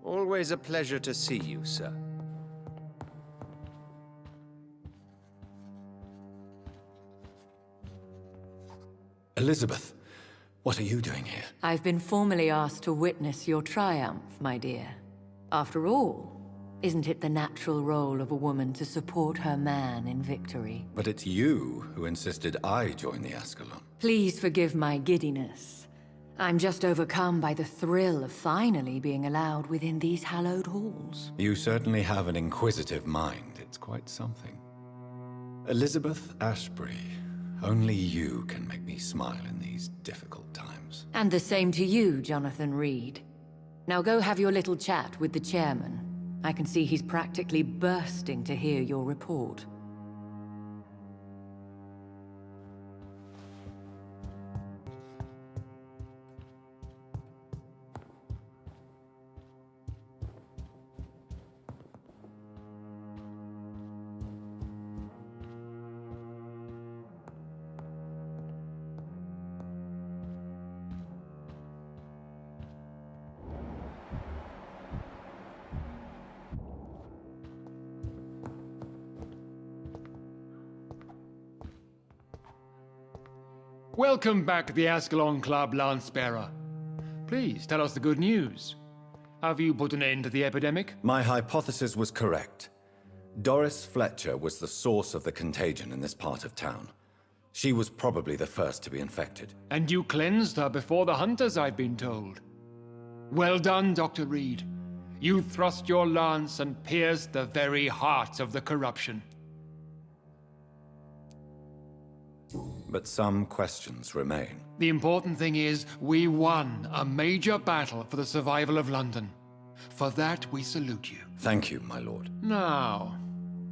Always a pleasure to see you, sir. Elizabeth, what are you doing here? I've been formally asked to witness your triumph, my dear. After all, isn't it the natural role of a woman to support her man in victory? But it's you who insisted I join the Ascalon. Please forgive my giddiness. I'm just overcome by the thrill of finally being allowed within these hallowed halls. You certainly have an inquisitive mind. It's quite something. Elizabeth Ashbury, only you can make me smile in these difficult times. And the same to you, Jonathan Reid. Now go have your little chat with the chairman. I can see he's practically bursting to hear your report. Welcome back to the Ascalon Club, Lance-Bearer. Please, tell us the good news. Have you put an end to the epidemic? My hypothesis was correct. Doris Fletcher was the source of the contagion in this part of town. She was probably the first to be infected. And you cleansed her before the hunters, I've been told. Well done, Dr. Reid. You thrust your lance and pierced the very heart of the corruption. But some questions remain. The important thing is, we won a major battle for the survival of London. For that, we salute you. Thank you, my lord. Now,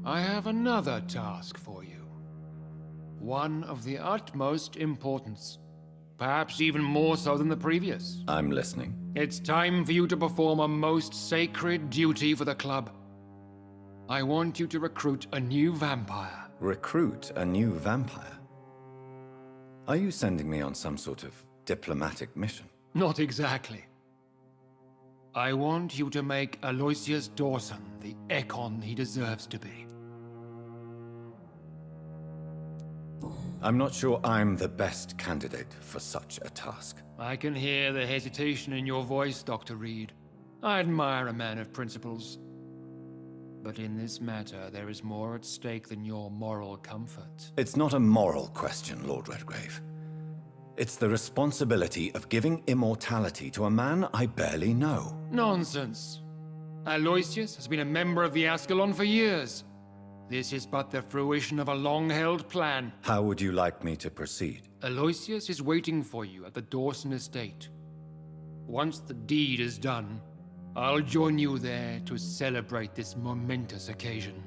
I have another task for you. One of the utmost importance. Perhaps even more so than the previous. I'm listening. It's time for you to perform a most sacred duty for the club. I want you to recruit a new vampire. Recruit a new vampire? Are you sending me on some sort of diplomatic mission? Not exactly. I want you to make Aloysius Dawson the Ekon he deserves to be. I'm not sure I'm the best candidate for such a task. I can hear the hesitation in your voice, Dr. Reid. I admire a man of principles. But in this matter, there is more at stake than your moral comfort. It's not a moral question, Lord Redgrave. It's the responsibility of giving immortality to a man I barely know. Nonsense. Aloysius has been a member of the Ascalon for years. This is but the fruition of a long-held plan. How would you like me to proceed? Aloysius is waiting for you at the Dawson estate. Once the deed is done, I'll join you there to celebrate this momentous occasion.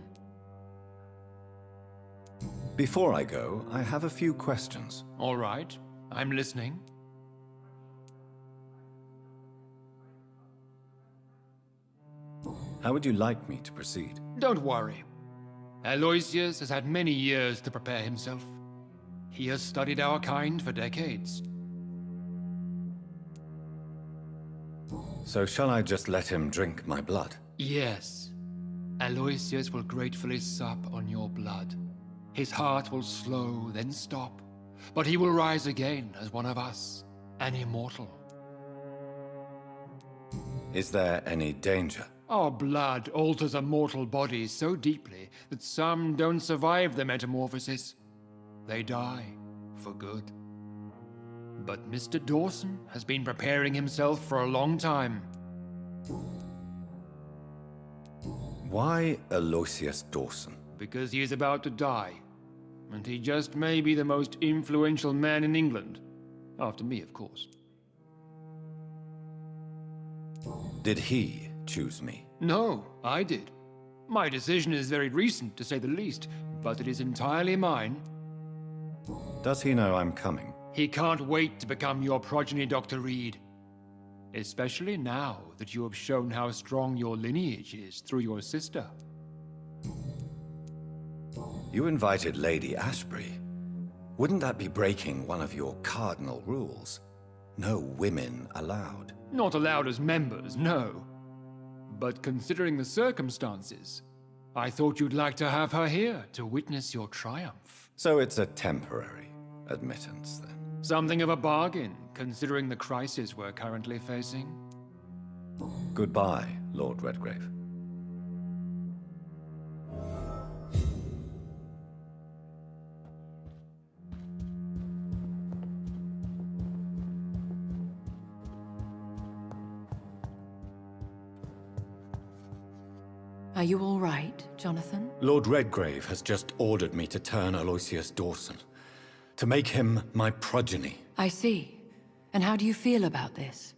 Before I go, I have a few questions. All right, I'm listening. How would you like me to proceed? Don't worry. Aloysius has had many years to prepare himself. He has studied our kind for decades. So shall I just let him drink my blood? Yes. Aloysius will gratefully sup on your blood. His heart will slow, then stop. But he will rise again as one of us, an immortal. Is there any danger? Our blood alters a mortal body so deeply that some don't survive the metamorphosis. They die for good. But Mr. Dawson has been preparing himself for a long time. Why Aloysius Dawson? Because he is about to die. And he just may be the most influential man in England. After me, of course. Did he choose me? No, I did. My decision is very recent, to say the least, but it is entirely mine. Does he know I'm coming? He can't wait to become your progeny, Dr. Reid. Especially now that you have shown how strong your lineage is through your sister. You invited Lady Ashbury. Wouldn't that be breaking one of your cardinal rules? No women allowed. Not allowed as members, no. But considering the circumstances, I thought you'd like to have her here to witness your triumph. So it's a temporary admittance, then? Something of a bargain, considering the crisis we're currently facing. Goodbye, Lord Redgrave. Are you all right, Jonathan? Lord Redgrave has just ordered me to turn Aloysius Dawson, to make him my progeny. I see. And how do you feel about this?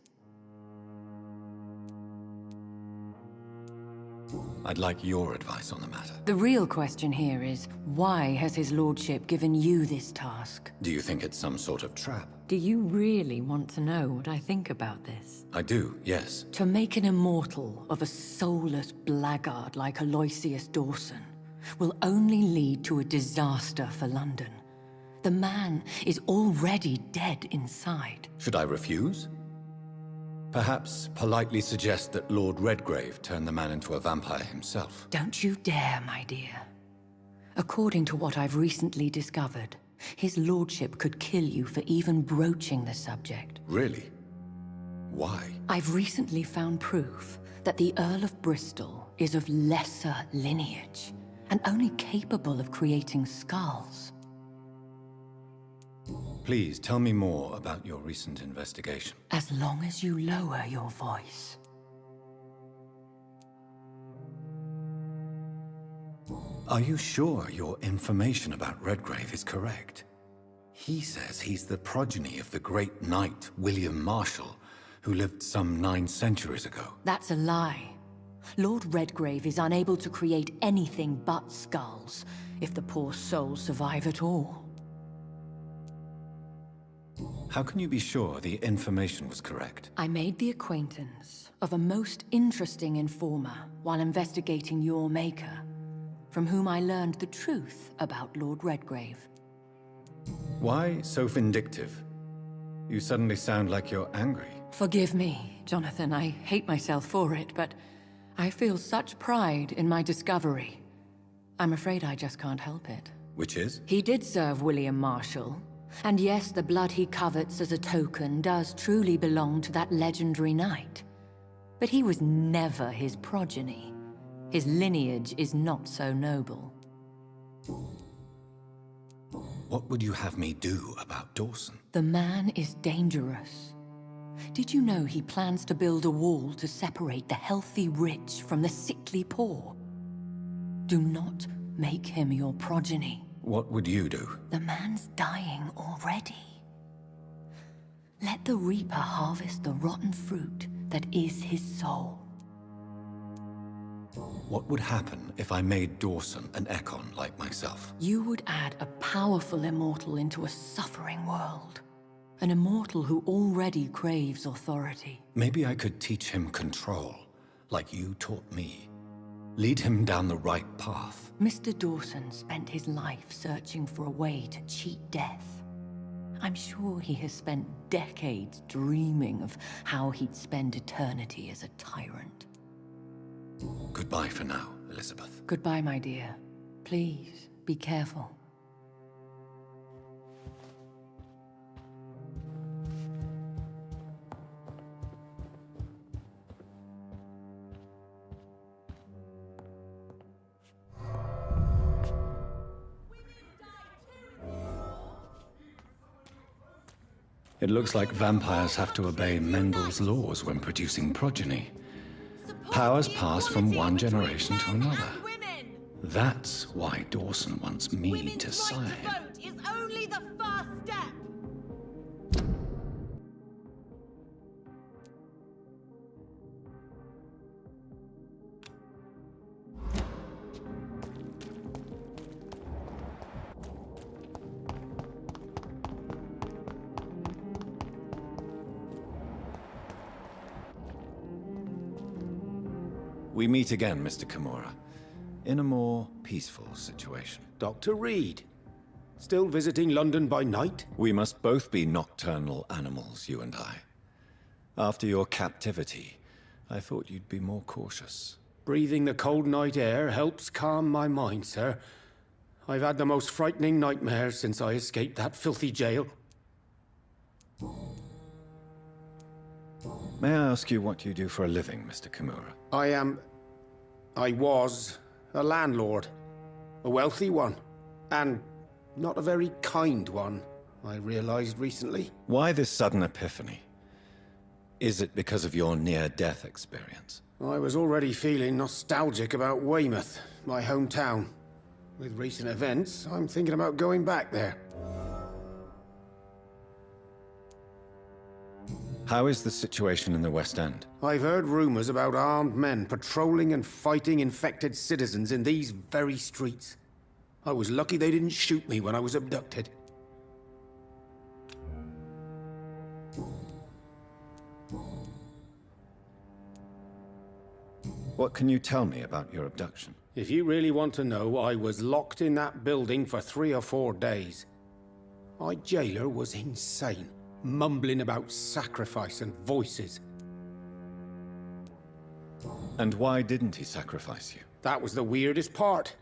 I'd like your advice on the matter. The real question here is, why has his lordship given you this task? Do you think it's some sort of trap? Do you really want to know what I think about this? I do, yes. To make an immortal of a soulless blackguard like Aloysius Dawson will only lead to a disaster for London. The man is already dead inside. Should I refuse? Perhaps politely suggest that Lord Redgrave turn the man into a vampire himself. Don't you dare, my dear. According to what I've recently discovered, his lordship could kill you for even broaching the subject. Really? Why? I've recently found proof that the Earl of Bristol is of lesser lineage and only capable of creating skulls. Please tell me more about your recent investigation. As long as you lower your voice. Are you sure your information about Redgrave is correct? He says he's the progeny of the great knight William Marshall, who lived some 9 centuries ago. That's a lie. Lord Redgrave is unable to create anything but skulls, if the poor souls survive at all. How can you be sure the information was correct? I made the acquaintance of a most interesting informer while investigating your maker, from whom I learned the truth about Lord Redgrave. Why so vindictive? You suddenly sound like you're angry. Forgive me, Jonathan. I hate myself for it, but I feel such pride in my discovery. I'm afraid I just can't help it. Which is? He did serve William Marshall. And yes, the blood he covets as a token does truly belong to that legendary knight. But he was never his progeny. His lineage is not so noble. What would you have me do about Dawson? The man is dangerous. Did you know he plans to build a wall to separate the healthy rich from the sickly poor? Do not make him your progeny. What would you do? The man's dying already. Let the Reaper harvest the rotten fruit that is his soul. What would happen if I made Dawson an Ekon like myself? You would add a powerful immortal into a suffering world. An immortal who already craves authority. Maybe I could teach him control, like you taught me. Lead him down the right path. Mr. Dawson spent his life searching for a way to cheat death. I'm sure he has spent decades dreaming of how he'd spend eternity as a tyrant. Goodbye for now, Elizabeth. Goodbye, my dear. Please, be careful. It looks like vampires have to obey Mendel's laws when producing progeny. Powers pass from one generation to another. That's why Dawson wants me to sire him. Women's right to vote is only the first step. We meet again, Mr. Kamura, in a more peaceful situation. Dr. Reid. Still visiting London by night? We must both be nocturnal animals, you and I. After your captivity, I thought you'd be more cautious. Breathing the cold night air helps calm my mind, sir. I've had the most frightening nightmares since I escaped that filthy jail. May I ask you what you do for a living, Mr. Kamura? I was a landlord. A wealthy one. And not a very kind one, I realized recently. Why this sudden epiphany? Is it because of your near-death experience? I was already feeling nostalgic about Weymouth, my hometown. With recent events, I'm thinking about going back there. How is the situation in the West End? I've heard rumors about armed men patrolling and fighting infected citizens in these very streets. I was lucky they didn't shoot me when I was abducted. What can you tell me about your abduction? If you really want to know, I was locked in that building for 3 or 4 days. My jailer was insane, mumbling about sacrifice and voices. And why didn't he sacrifice you? That was the weirdest part.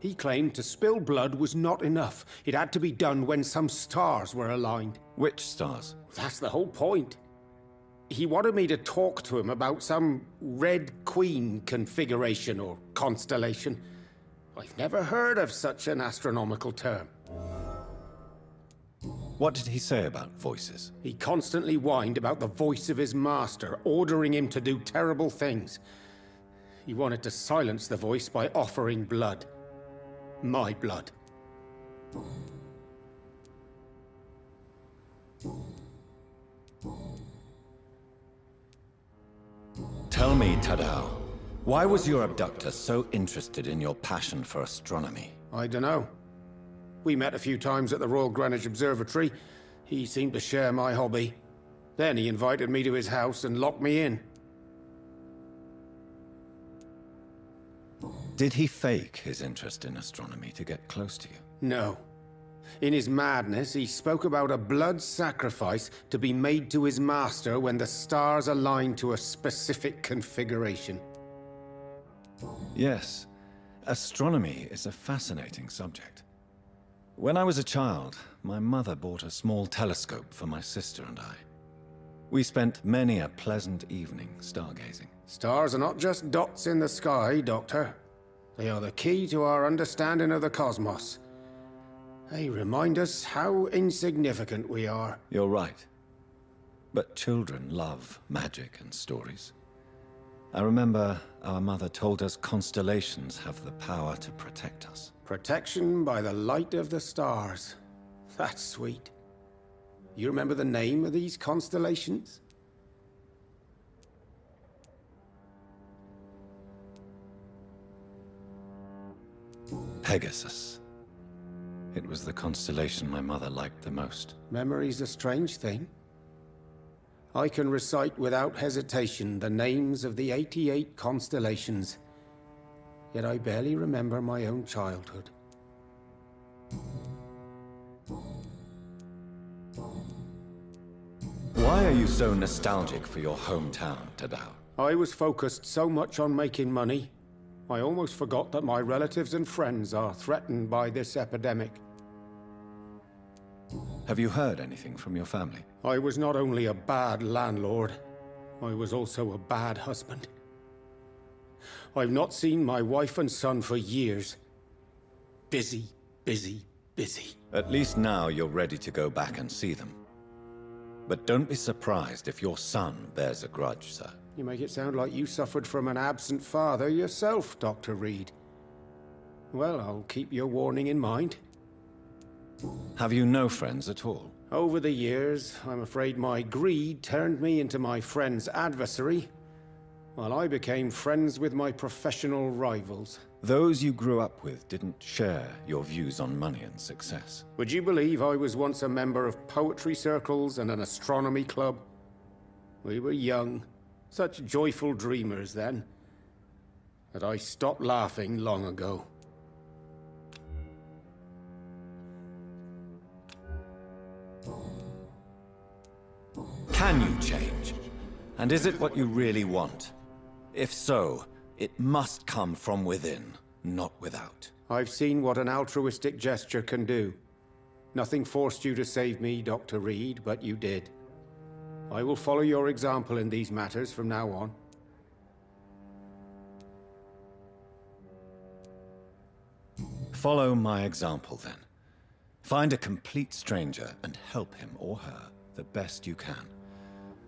He claimed to spill blood was not enough. It had to be done when some stars were aligned. Which stars? That's the whole point. He wanted me to talk to him about some Red Queen configuration or constellation. I've never heard of such an astronomical term. What did he say about voices? He constantly whined about the voice of his master, ordering him to do terrible things. He wanted to silence the voice by offering blood. My blood. Tell me, Tadao, why was your abductor so interested in your passion for astronomy? I dunno. We met a few times at the Royal Greenwich Observatory. He seemed to share my hobby. Then he invited me to his house and locked me in. Did he fake his interest in astronomy to get close to you? No. In his madness, he spoke about a blood sacrifice to be made to his master when the stars aligned to a specific configuration. Yes. Astronomy is a fascinating subject. When I was a child, my mother bought a small telescope for my sister and I. We spent many a pleasant evening stargazing. Stars are not just dots in the sky, Doctor. They are the key to our understanding of the cosmos. They remind us how insignificant we are. You're right. But children love magic and stories. I remember our mother told us constellations have the power to protect us. Protection by the light of the stars. That's sweet. You remember the name of these constellations? Pegasus. It was the constellation my mother liked the most. Memory's a strange thing. I can recite without hesitation the names of the 88 constellations, yet I barely remember my own childhood. Why are you so nostalgic for your hometown, Tadao? I was focused so much on making money, I almost forgot that my relatives and friends are threatened by this epidemic. Have you heard anything from your family? I was not only a bad landlord, I was also a bad husband. I've not seen my wife and son for years. Busy, busy, busy. At least now you're ready to go back and see them. But don't be surprised if your son bears a grudge, sir. You make it sound like you suffered from an absent father yourself, Dr. Reid. Well, I'll keep your warning in mind. Have you no friends at all? Over the years, I'm afraid my greed turned me into my friend's adversary, while I became friends with my professional rivals. Those you grew up with didn't share your views on money and success. Would you believe I was once a member of poetry circles and an astronomy club? We were young, such joyful dreamers then, that I stopped laughing long ago. Can you change? And is it what you really want? If so, it must come from within, not without. I've seen what an altruistic gesture can do. Nothing forced you to save me, Dr. Reid, but you did. I will follow your example in these matters from now on. Follow my example, then. Find a complete stranger and help him or her the best you can.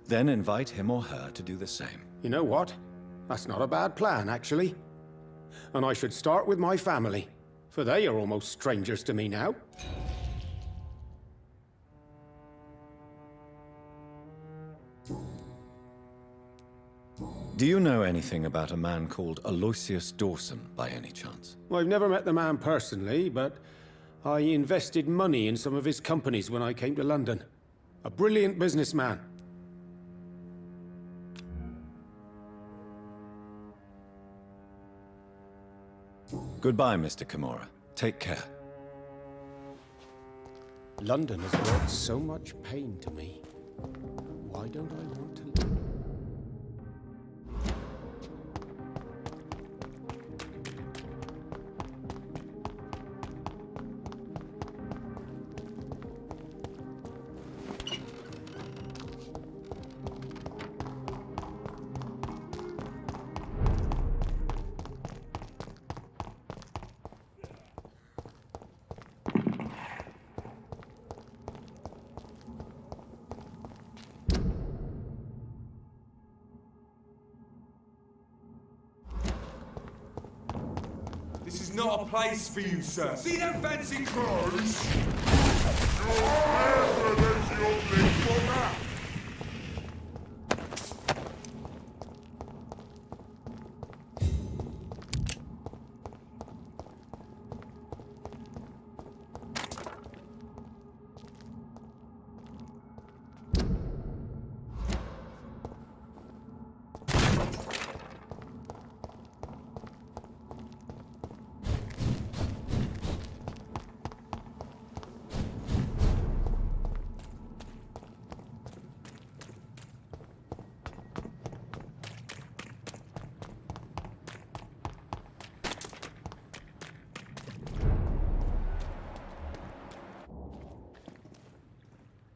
Then invite him or her to do the same. You know what? That's not a bad plan, actually. And I should start with my family, for they are almost strangers to me now. Do you know anything about a man called Aloysius Dawson, by any chance? Well, I've never met the man personally, but I invested money in some of his companies when I came to London. A brilliant businessman. Goodbye, Mr. Kamura. Take care. London has brought so much pain to me. Why don't I want to live? This is not a place for you, sir. See them fancy clothes? Your evidence, your big fucker!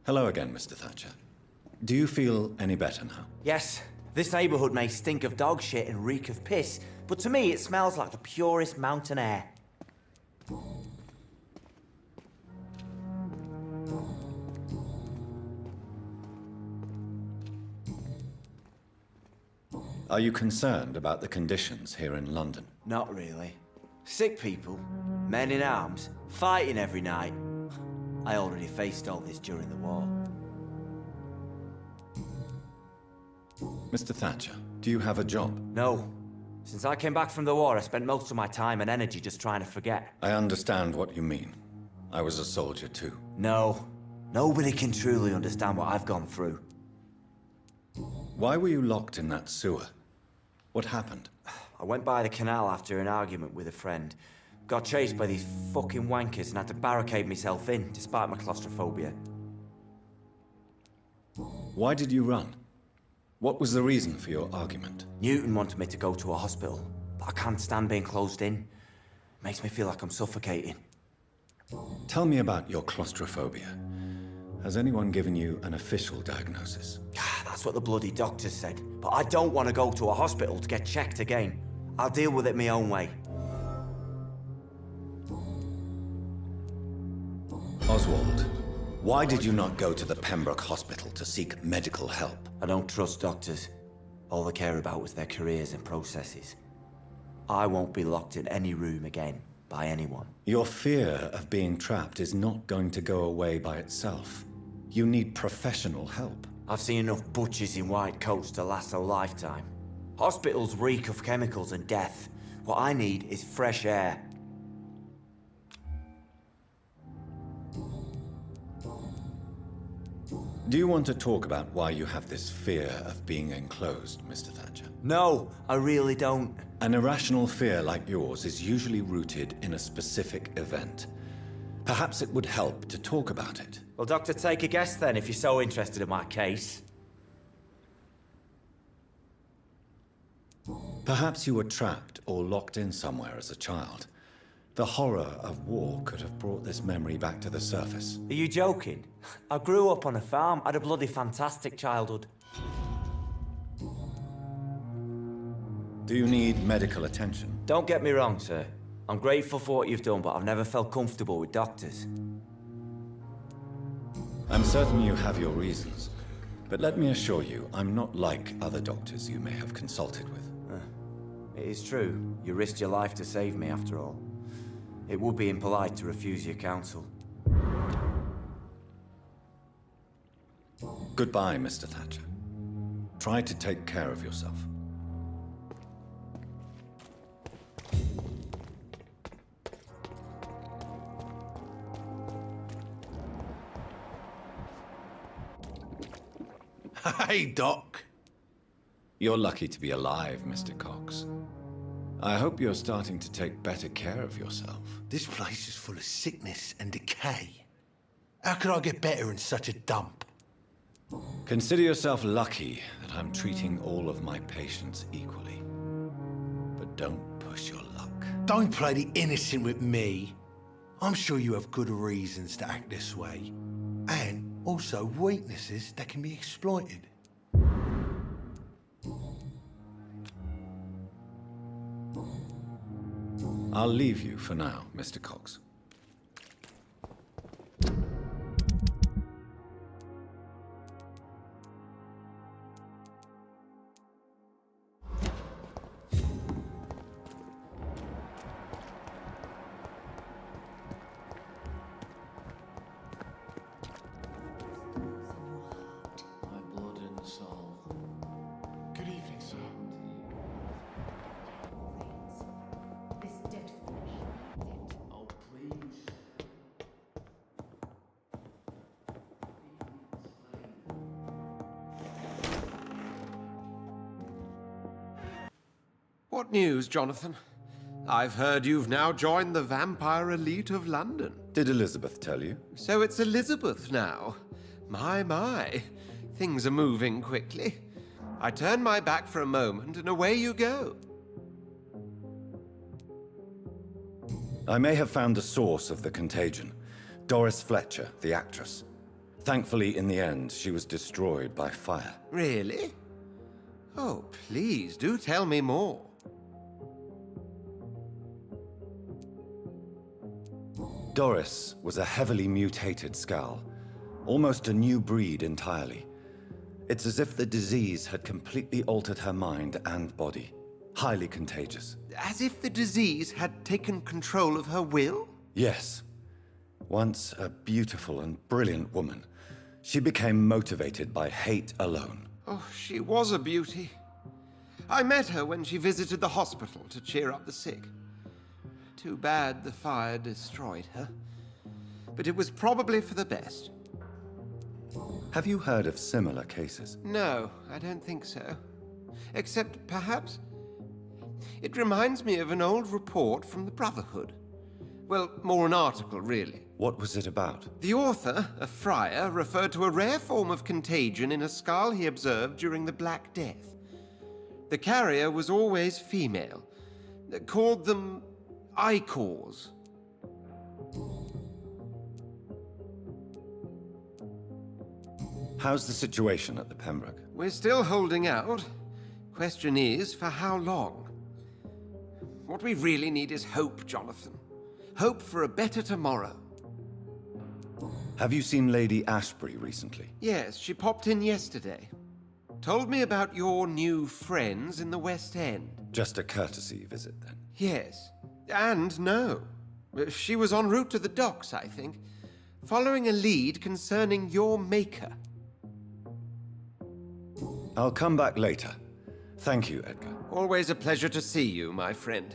Hello again, Mr. Thatcher. Do you feel any better now? Yes, this neighbourhood may stink of dog shit and reek of piss, but to me it smells like the purest mountain air. Are you concerned about the conditions here in London? Not really. Sick people, men in arms, fighting every night. I already faced all this during the war. Mr. Thatcher, do you have a job? No. Since I came back from the war, I spent most of my time and energy just trying to forget. I understand what you mean. I was a soldier too. No. Nobody can truly understand what I've gone through. Why were you locked in that sewer? What happened? I went by the canal after an argument with a friend. Got chased by these fucking wankers and had to barricade myself in, despite my claustrophobia. Why did you run? What was the reason for your argument? Newton wanted me to go to a hospital, but I can't stand being closed in. Makes me feel like I'm suffocating. Tell me about your claustrophobia. Has anyone given you an official diagnosis? That's what the bloody doctors said. But I don't want to go to a hospital to get checked again. I'll deal with it my own way. Oswald, why did you not go to the Pembroke Hospital to seek medical help? I don't trust doctors. All they care about was their careers and processes. I won't be locked in any room again by anyone. Your fear of being trapped is not going to go away by itself. You need professional help. I've seen enough butchers in white coats to last a lifetime. Hospitals reek of chemicals and death. What I need is fresh air. Do you want to talk about why you have this fear of being enclosed, Mr. Thatcher? No, I really don't. An irrational fear like yours is usually rooted in a specific event. Perhaps it would help to talk about it. Well, Doctor, take a guess then, if you're so interested in my case. Perhaps you were trapped or locked in somewhere as a child. The horror of war could have brought this memory back to the surface. Are you joking? I grew up on a farm, had a bloody fantastic childhood. Do you need medical attention? Don't get me wrong, sir. I'm grateful for what you've done, but I've never felt comfortable with doctors. I'm certain you have your reasons. But let me assure you, I'm not like other doctors you may have consulted with. It is true. You risked your life to save me, after all. It would be impolite to refuse your counsel. Goodbye, Mr. Thatcher. Try to take care of yourself. Hey, Doc. You're lucky to be alive, Mr. Cox. I hope you're starting to take better care of yourself. This place is full of sickness and decay. How could I get better in such a dump? Consider yourself lucky that I'm treating all of my patients equally. But don't push your luck. Don't play the innocent with me. I'm sure you have good reasons to act this way. And also weaknesses that can be exploited. I'll leave you for now, Mr. Cox. What news, Jonathan? I've heard you've now joined the vampire elite of London. Did Elizabeth tell you? So it's Elizabeth now. My. Things are moving quickly. I turn my back for a moment and away you go. I may have found the source of the contagion. Doris Fletcher, the actress. Thankfully, in the end, she was destroyed by fire. Really? Oh, please, do tell me more. Doris was a heavily mutated skull, almost a new breed entirely. It's as if the disease had completely altered her mind and body. Highly contagious. As if the disease had taken control of her will? Yes. Once a beautiful and brilliant woman, she became motivated by hate alone. Oh, she was a beauty. I met her when she visited the hospital to cheer up the sick. Too bad the fire destroyed her. But it was probably for the best. Have you heard of similar cases? No, I don't think so. Except, perhaps, it reminds me of an old report from the Brotherhood. Well, more an article, really. What was it about? The author, a friar, referred to a rare form of contagion in a skull he observed during the Black Death. The carrier was always female. Called them Icors. How's the situation at the Pembroke? We're still holding out. Question is, for how long? What we really need is hope, Jonathan. Hope for a better tomorrow. Have you seen Lady Ashbury recently? Yes, she popped in yesterday. Told me about your new friends in the West End. Just a courtesy visit, then? Yes. And no. She was en route to the docks, I think, following a lead concerning your maker. I'll come back later. Thank you, Edgar. Always a pleasure to see you, my friend.